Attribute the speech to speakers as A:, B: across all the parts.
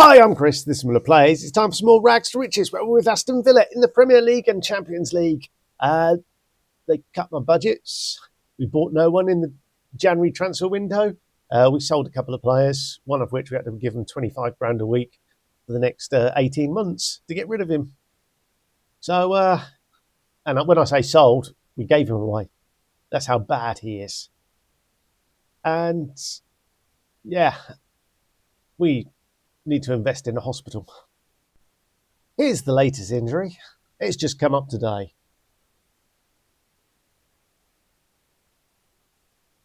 A: Hi, I'm Chris, this is Miller Plays. It's time for some more Rags to Riches, where we're with Aston Villa in the Premier League and Champions League. They cut my budgets. We bought no one in the January transfer window. We sold a couple of players, one of which we had to give them 25 grand a week for the next 18 months to get rid of him. So, and when I say sold, we gave him away. That's how bad he is. And yeah, we need to invest in a hospital. Here's the latest injury. It's just come up today.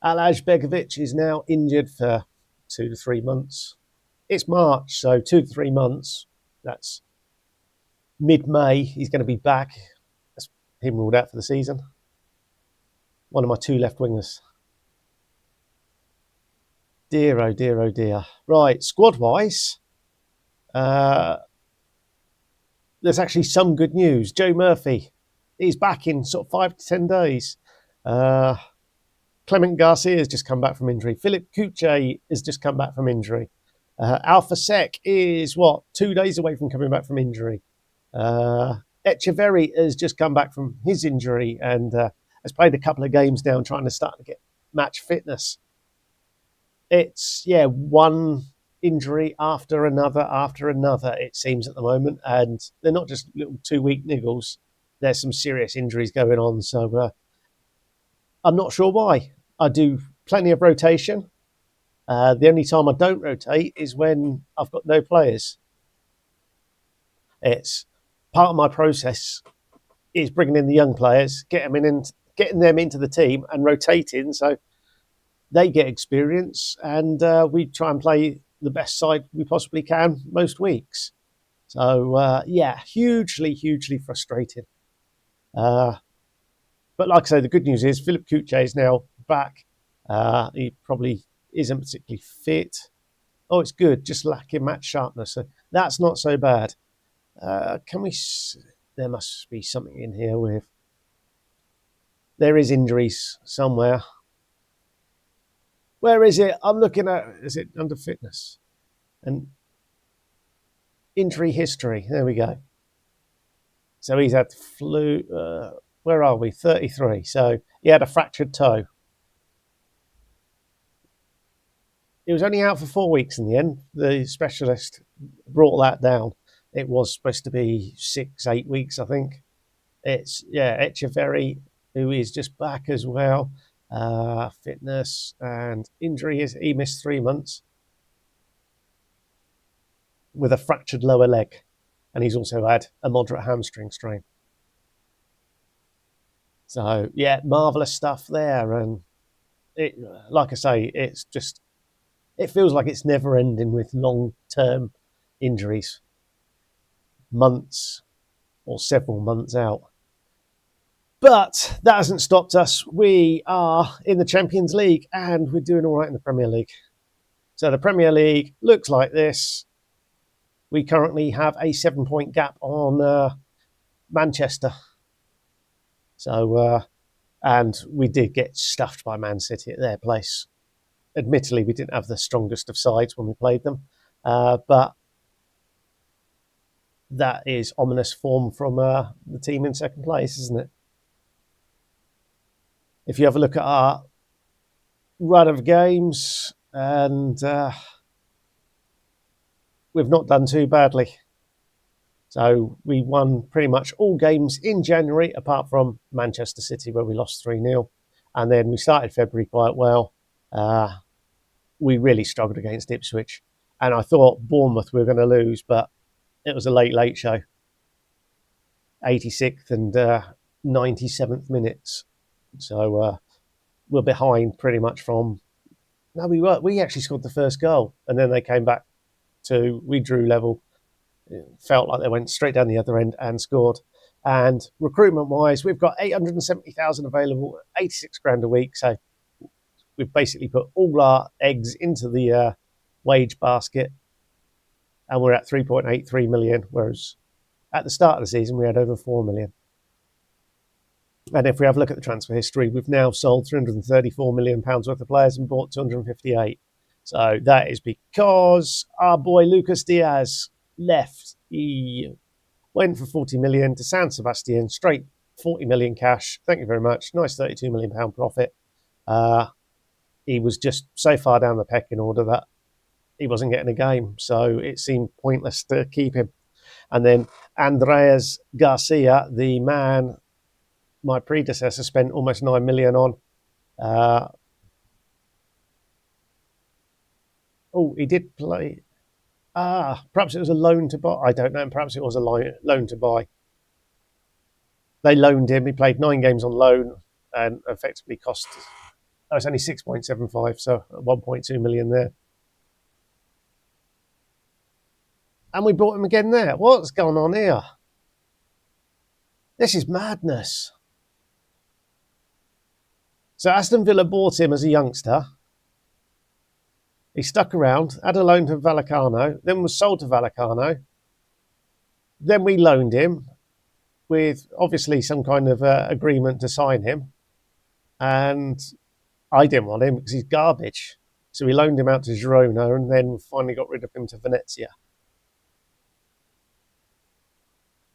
A: Alaj Begovic is now injured for 2 to 3 months. It's March, so 2 to 3 months. That's mid-May. He's going to be back. That's him ruled out for the season. One of my two left wingers. Dear, oh dear, oh dear. Right, squad-wise, there's actually some good news. Joe Murphy, he's back in sort of 5 to 10 days. Clement Garcia has just come back from injury. Philip Kuche has just come back from injury. Alpha Sec is, 2 days away from coming back from injury. Echeverry has just come back from his injury and has played a couple of games now and trying to start to get match fitness. It's, one injury after another, it seems at the moment. And they're not just little 2-week niggles. There's some serious injuries going on. So I'm not sure why. I do plenty of rotation. The only time I don't rotate is when I've got no players. It's part of my process is bringing in the young players, getting them into the team and rotating so they get experience, and we try and play the best side we possibly can most weeks. So, hugely, hugely frustrating. But like I say, the good news is Philip Kuche is now back. He probably isn't particularly fit. Oh, it's good, just lacking match sharpness. So that's not so bad. There must be something in here with... There is injuries somewhere. Where is it? I'm looking at... Is it under fitness? And injury history. There we go. So he's had flu... where are we? 33. So he had a fractured toe. He was only out for 4 weeks in the end. The specialist brought that down. It was supposed to be 6-8 weeks, I think. It's, Echeverry, who is just back as well. Fitness and injury is he missed 3 months with a fractured lower leg. And he's also had a moderate hamstring strain. So, marvellous stuff there. And it, like I say, it feels like it's never ending with long-term injuries. Months or several months out. But that hasn't stopped us. We are in the Champions League and we're doing all right in the Premier League. So the Premier League looks like this. We currently have a 7-point gap on Manchester. So, and we did get stuffed by Man City at their place. Admittedly, we didn't have the strongest of sides when we played them. But that is ominous form from the team in second place, isn't it? If you have a look at our run of games, and we've not done too badly. So we won pretty much all games in January, apart from Manchester City, where we lost 3-0. And then we started February quite well. We really struggled against Ipswich. And I thought Bournemouth we were going to lose, but it was a late show. 86th and 97th minutes. So we're behind pretty much from... No, we were. We actually scored the first goal. And then they came back we drew level. It felt like they went straight down the other end and scored. And recruitment-wise, we've got 870,000 available, 86 grand a week. So we've basically put all our eggs into the wage basket. And we're at 3.83 million, whereas at the start of the season, we had over 4 million. And if we have a look at the transfer history, we've now sold £334 million worth of players and bought 258. So that is because our boy Lucas Diaz left. He went for 40 million to San Sebastian, straight 40 million cash. Thank you very much. Nice 32 million pound profit. He was just so far down the pecking order that he wasn't getting a game, so it seemed pointless to keep him. And then Andreas Garcia, the man my predecessor spent almost 9 million on. He did play. Perhaps it was a loan to buy. I don't know. Perhaps it was a loan to buy. They loaned him. He played 9 games on loan and effectively cost. Oh, it's only 6.75, so 1.2 million there. And we brought him again there. What's going on here? This is madness. So Aston Villa bought him as a youngster. He stuck around, had a loan to Vallecano, then was sold to Vallecano. Then we loaned him with obviously some kind of agreement to sign him. And I didn't want him because he's garbage. So we loaned him out to Girona and then finally got rid of him to Venezia.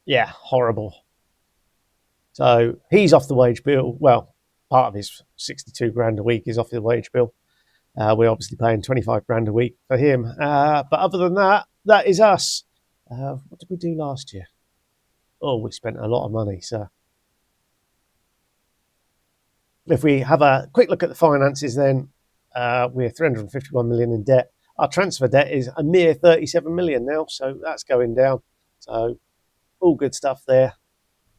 A: Yeah, horrible. So he's off the wage bill. Well, part of his 62 grand a week is off the wage bill. We're obviously paying 25 grand a week for him. But other than that, that is us. What did we do last year? Oh, we spent a lot of money. So if we have a quick look at the finances, then we're 351 million in debt. Our transfer debt is a mere 37 million now, so that's going down. So all good stuff there.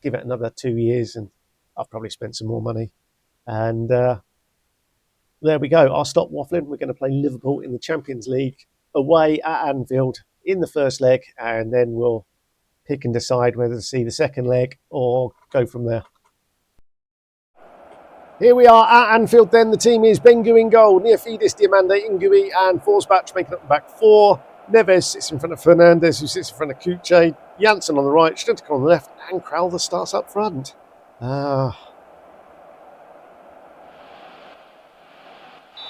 A: Give it another 2 years and I've probably spent some more money. And there we go. I'll stop waffling. We're going to play Liverpool in the Champions League away at Anfield in the first leg, and then we'll pick and decide whether to see the second leg or go from there. Here we are at Anfield then. The team is Bengu in goal, Neofidis, Diamande, Ingui and Forsbach making up the back four. Neves sits in front of Fernandez, who sits in front of Kuche. Janssen on the right, Stuttgart on the left, and Crowther starts up front.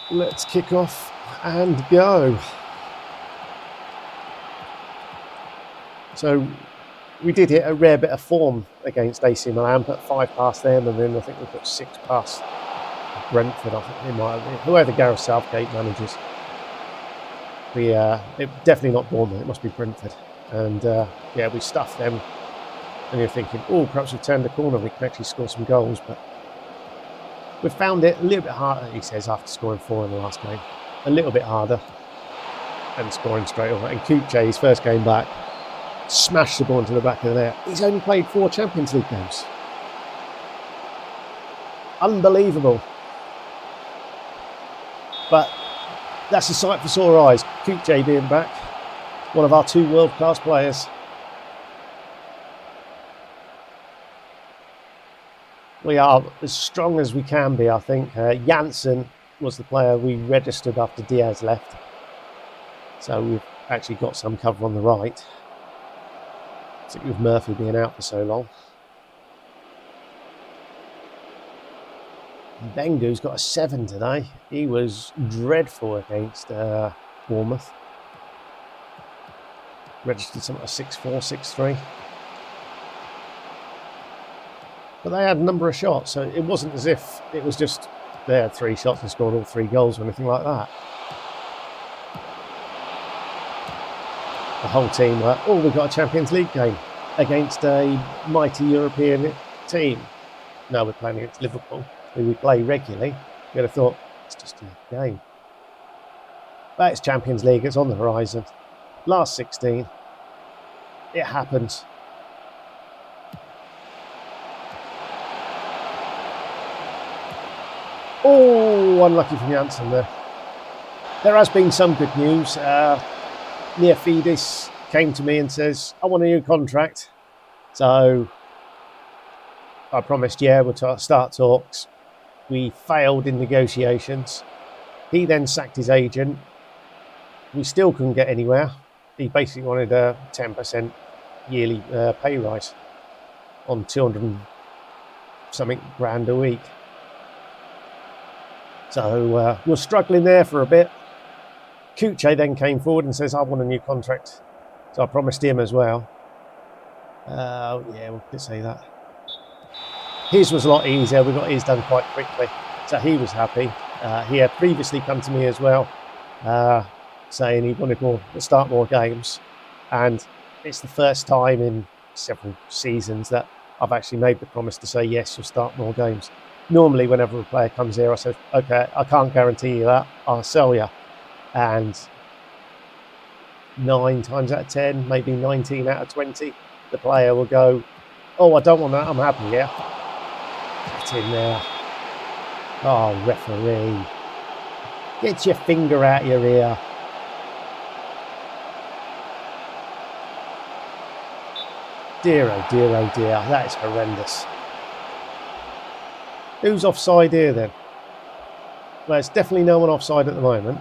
A: Let's kick off and go. So we did hit a rare bit of form against AC Milan, put 5 past them, and then I think we put 6 past Brentford. I think it might have been whoever Gareth Southgate manages. It definitely not Bournemouth, it must be Brentford. And we stuffed them. And you're thinking, perhaps we've turned the corner, we can actually score some goals. But we've found it a little bit harder, he says, after scoring 4 in the last game. A little bit harder and scoring straight away. And Kuche, his first game back, smashed the ball into the back of the net. He's only played 4 Champions League games. Unbelievable. But that's a sight for sore eyes. Kuche being back, one of our 2 world-class players. We are as strong as we can be, I think. Janssen was the player we registered after Diaz left. So we've actually got some cover on the right. With Murphy being out for so long. Bengu's got a 7 today. He was dreadful against Bournemouth. Registered something like 6-4, 6-3. But they had a number of shots, so it wasn't as if it was just they had 3 shots and scored all 3 goals or anything like that. The whole team were, we've got a Champions League game against a mighty European team. No, we're playing against Liverpool, who we play regularly. You'd have thought, it's just a game. But it's Champions League, it's on the horizon. Last 16. It happens. Unlucky from Janssen there. There has been some good news. Neofidis came to me and says, I want a new contract. So I promised, we'll start talks. We failed in negotiations. He then sacked his agent. We still couldn't get anywhere. He basically wanted a 10% yearly pay rise on 200 something grand a week. So we're struggling there for a bit. Kuche then came forward and says, I want a new contract. So I promised him as well. Yeah, we could say that. His was a lot easier. We got his done quite quickly. So he was happy. He had previously come to me as well, saying he wanted to start more games. And it's the first time in several seasons that I've actually made the promise to say, yes, you'll start more games. Normally, whenever a player comes here, I say, okay, I can't guarantee you that. I'll sell you. And 9 times out of 10, maybe 19 out of 20, the player will go, oh, I don't want that. I'm happy here. Get in there. Oh, referee. Get your finger out your ear. Dear, oh dear, oh dear. That is horrendous. Who's offside here then? Well, it's definitely no one offside at the moment.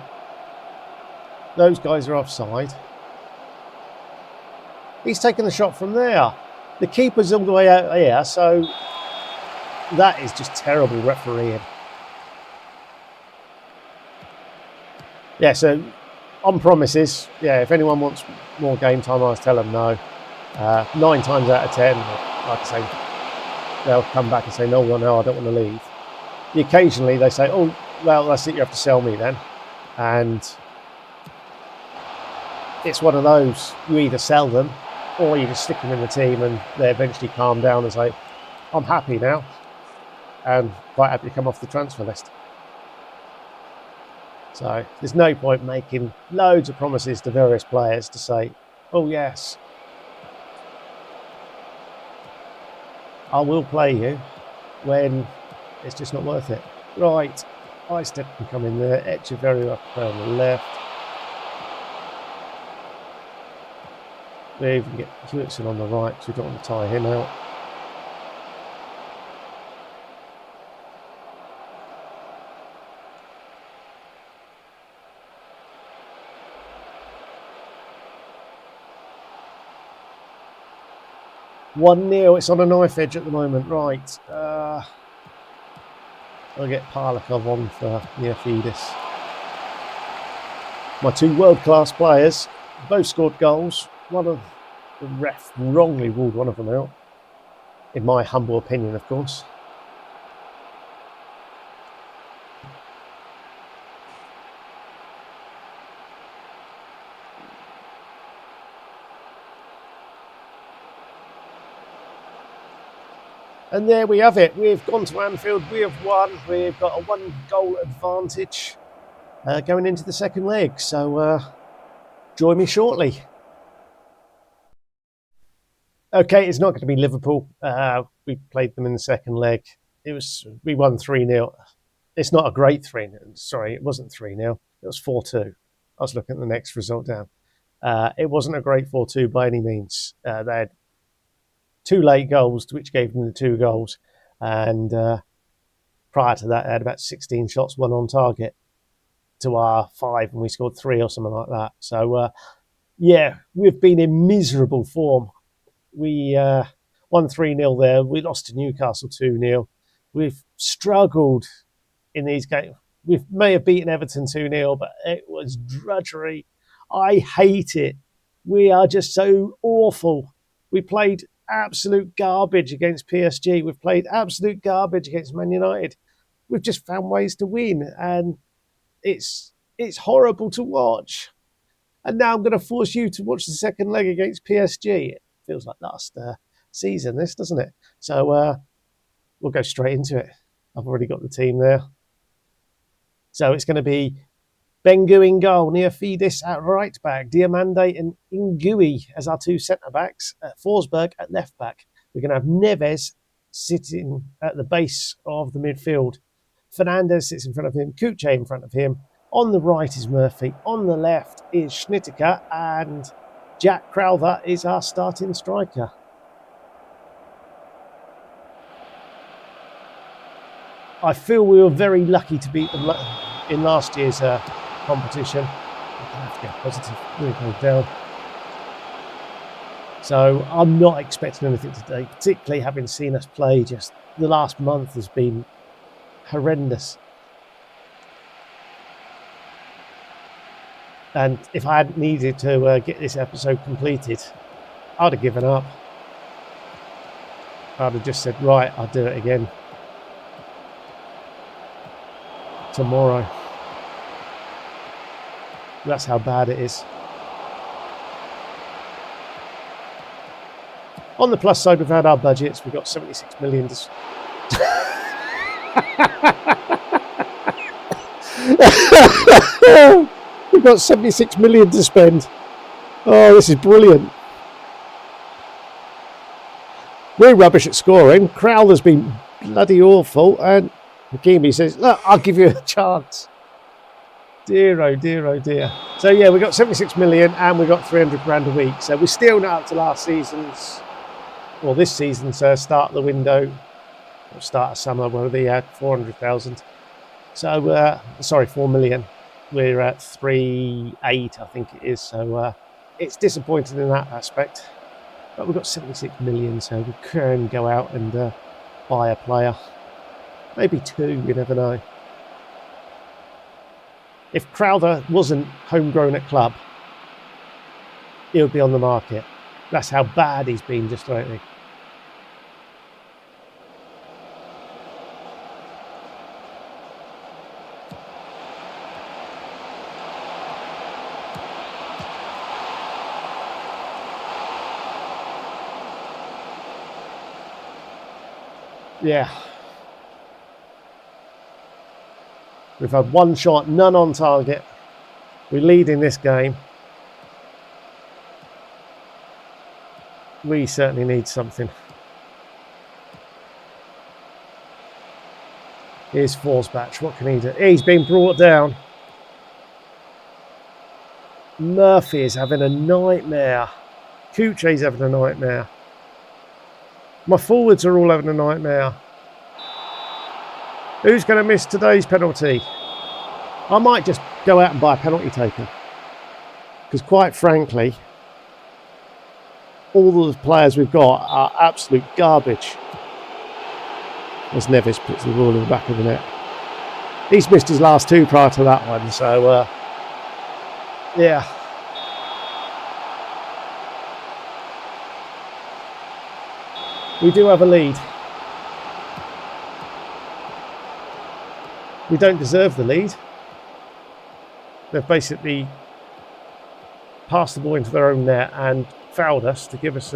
A: Those guys are offside. He's taking the shot from there. The keeper's all the way out here, so that is just terrible refereeing. Yeah, so on promises, yeah, if anyone wants more game time, I'll tell them no. 9 times out of 10, like I say, they'll come back and say, no, I don't want to leave. Occasionally they say, oh, well, that's it, you have to sell me then. And it's one of those, you either sell them or you just stick them in the team and they eventually calm down and say, I'm happy now and quite happy to come off the transfer list. So there's no point making loads of promises to various players to say, oh yes, I will play you, when it's just not worth it. Right, Istep can come in there, Echeverry up on the left. We even get Hewitson on the right, so we don't want to tire him out. One 0. It's on a knife edge at the moment. Right. I'll get Parlikov on for Neofidis. My 2 world-class players both scored goals. One of the ref wrongly ruled one of them out. In my humble opinion, of course. And there we have it. We've gone to Anfield. We have won. We've got a 1-goal advantage going into the second leg. So join me shortly. Okay, it's not going to be Liverpool. We played them in the second leg. We won 3-0. It's not a great 3-0. Sorry, it wasn't 3-0. It was 4-2. I was looking at the next result down. It wasn't a great 4-2 by any means. They had 2 late goals, which gave them the 2 goals. And prior to that, they had about 16 shots, 1 on target to our 5, and we scored 3 or something like that. So, yeah, we've been in miserable form. We won 3-0 there. We lost to Newcastle 2-0. We've struggled in these games. We may have beaten Everton 2-0, but it was drudgery. I hate it. We are just so awful. We played absolute garbage against PSG. We've played absolute garbage against Man United. We've just found ways to win, and it's horrible to watch. And now I'm going to force you to watch the second leg against PSG. It feels like last season, this, doesn't it? So we'll go straight into it. I've already got the team there. So it's going to be Bengu in goal, Neofidis at right back, Diamande and Ngui as our 2 centre-backs, Forsberg at left back. We're going to have Neves sitting at the base of the midfield. Fernandez sits in front of him, Kuche in front of him. On the right is Murphy, on the left is Schnittiker, and Jack Crowther is our starting striker. I feel we were very lucky to beat them in last year's competition. I have to get positive. We're going down. So I'm not expecting anything today, particularly having seen us play. Just the last month has been horrendous. And if I hadn't needed to get this episode completed, I'd have given up. I'd have just said, right, I'll do it again tomorrow. That's how bad it is. On the plus side, we've had our budgets. We've got 76 million. We've got 76 million to spend. Oh, this is brilliant. We're rubbish at scoring. Crowler's been bloody awful. And Hakimi says, look, I'll give you a chance. Dear, oh dear, oh dear. So, yeah, we got 76 million and we got 300 grand a week. So we're still not up to last season's, or this season's start of the window, or start of summer, where they had 400,000. So, sorry, 4 million. We're at 3.8, I think it is. So it's disappointing in that aspect. But we've got 76 million, so we can go out and buy a player. Maybe two, you never know. If Crowther wasn't homegrown at club, he would be on the market. That's how bad he's been just lately. Yeah. We've had one shot, none on target. We lead in this game. We certainly need something. Here's Forsbach. What can he do? He's been brought down. Murphy is having a nightmare. Kuche's having a nightmare. My forwards are all having a nightmare. Who's going to miss today's penalty? I might just go out and buy a penalty taker. Because quite frankly, all the players we've got are absolute garbage. As Neves puts the ball in the back of the net. He's missed his last two prior to that one. So, yeah. We do have a lead. We don't deserve the lead. They've basically passed the ball into their own net and fouled us to give us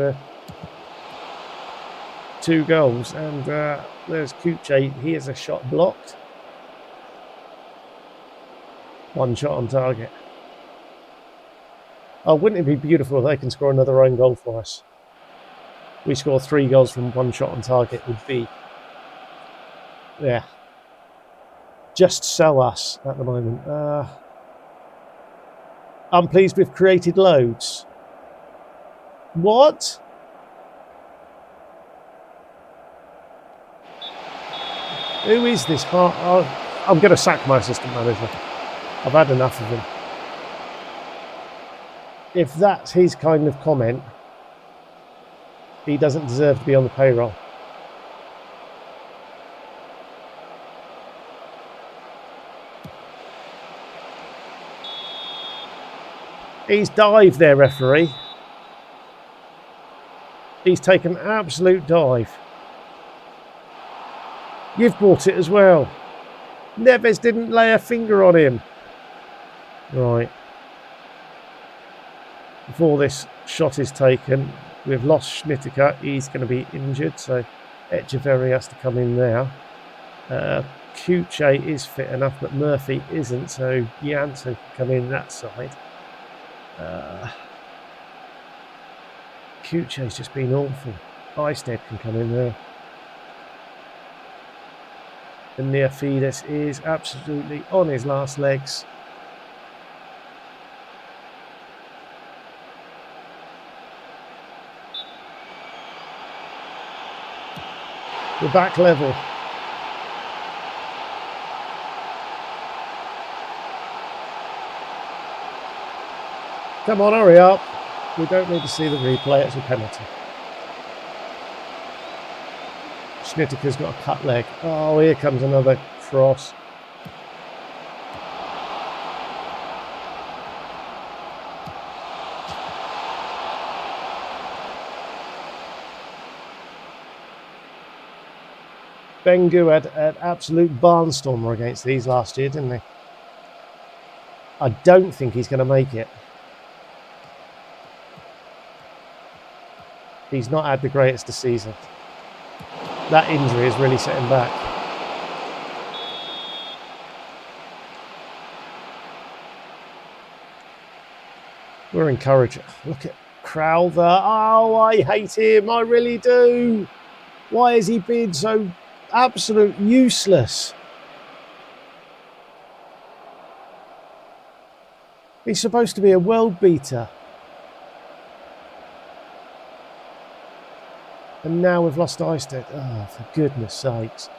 A: 2 goals. And there's Kuche. He has a shot blocked. 1 shot on target. Oh, wouldn't it be beautiful if they can score another own goal for us? We score 3 goals from 1 shot on target would be, yeah, just so us at the moment. I'm pleased we've created loads. What? Who is this? I'm going to sack my assistant manager. I've had enough of him. If that's his kind of comment, he doesn't deserve to be on the payroll. He's dived there, referee. He's taken an absolute dive. You've brought it as well. Neves didn't lay a finger on him. Right. Before this shot is taken, we've lost Schnittica. He's going to be injured, so Echeverry has to come in now. Kuche is fit enough, but Murphy isn't, so Janssen can come in that side. Kuche's just been awful. Eisted can come in there. And Neofides is absolutely on his last legs. We're back level. Come on, hurry up. We don't need to see the replay. It's a penalty. Schnittiker's got a cut leg. Oh, here comes another cross. Bengu had an absolute barnstormer against these last year, didn't he? I don't think he's going to make it. He's not had the greatest of season. That injury has really set him back. We're encouraged. Look at Crowther. Oh, I hate him. I really do. Why has he been so absolute useless? He's supposed to be a world beater. And now we've lost Eistedt. Oh, for goodness sakes.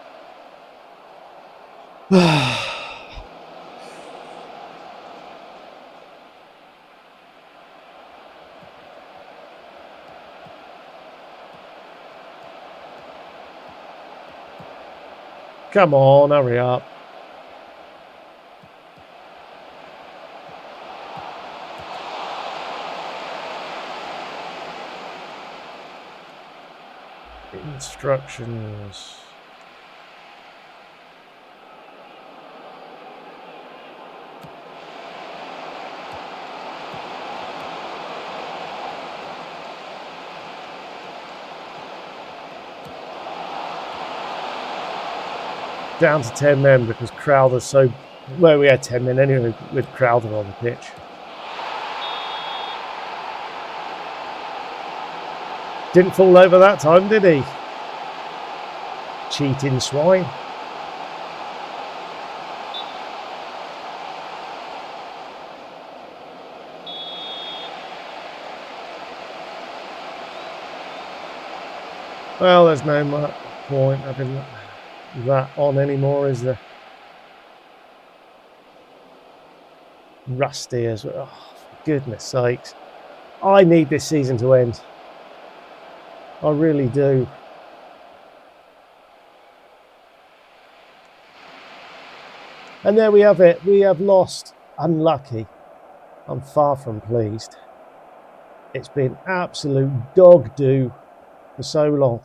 A: Come on, hurry up. Instructions. Down to 10 men because Crowther's so... Well, we had 10 men anyway with Crowther on the pitch. Didn't fall over that time, did he? Cheating swine. Well, there's no much point having that on anymore, is there? Rusty as well. Oh, for goodness sakes. I need this season to end. I really do. And there we have it. We have lost. Unlucky. I'm far from pleased. It's been absolute dog do for so long.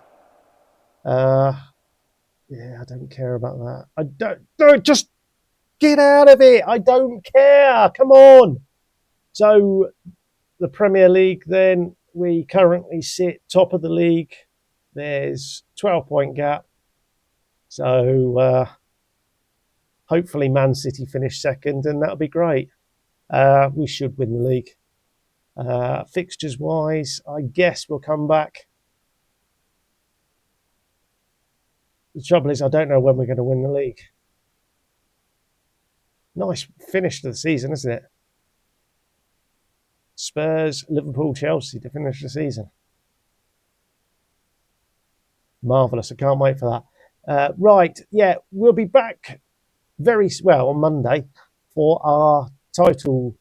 A: Yeah, I don't care about that. I don't just get out of it. I don't care. Come on. So the Premier League then, we currently sit top of the league. There's 12-point gap. So hopefully Man City finish second and that'll be great. We should win the league. Fixtures wise, I guess we'll come back. The trouble is I don't know when we're going to win the league. Nice finish to the season, isn't it? Spurs, Liverpool, Chelsea to finish the season. Marvellous. I can't wait for that. Right, yeah, we'll be back on Monday for our title,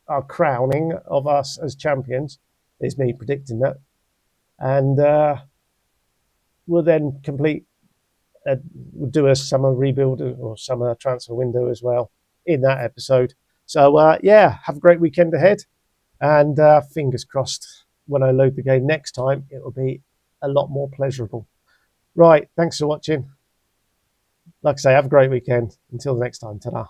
A: our crowning of us as champions. Is me predicting that. And we'll then we'll do a summer rebuild or summer transfer window as well in that episode. So, yeah, have a great weekend ahead. And fingers crossed when I load the game next time, it will be a lot more pleasurable. Right, thanks for watching. Like I say, have a great weekend. Until the next time, ta-da.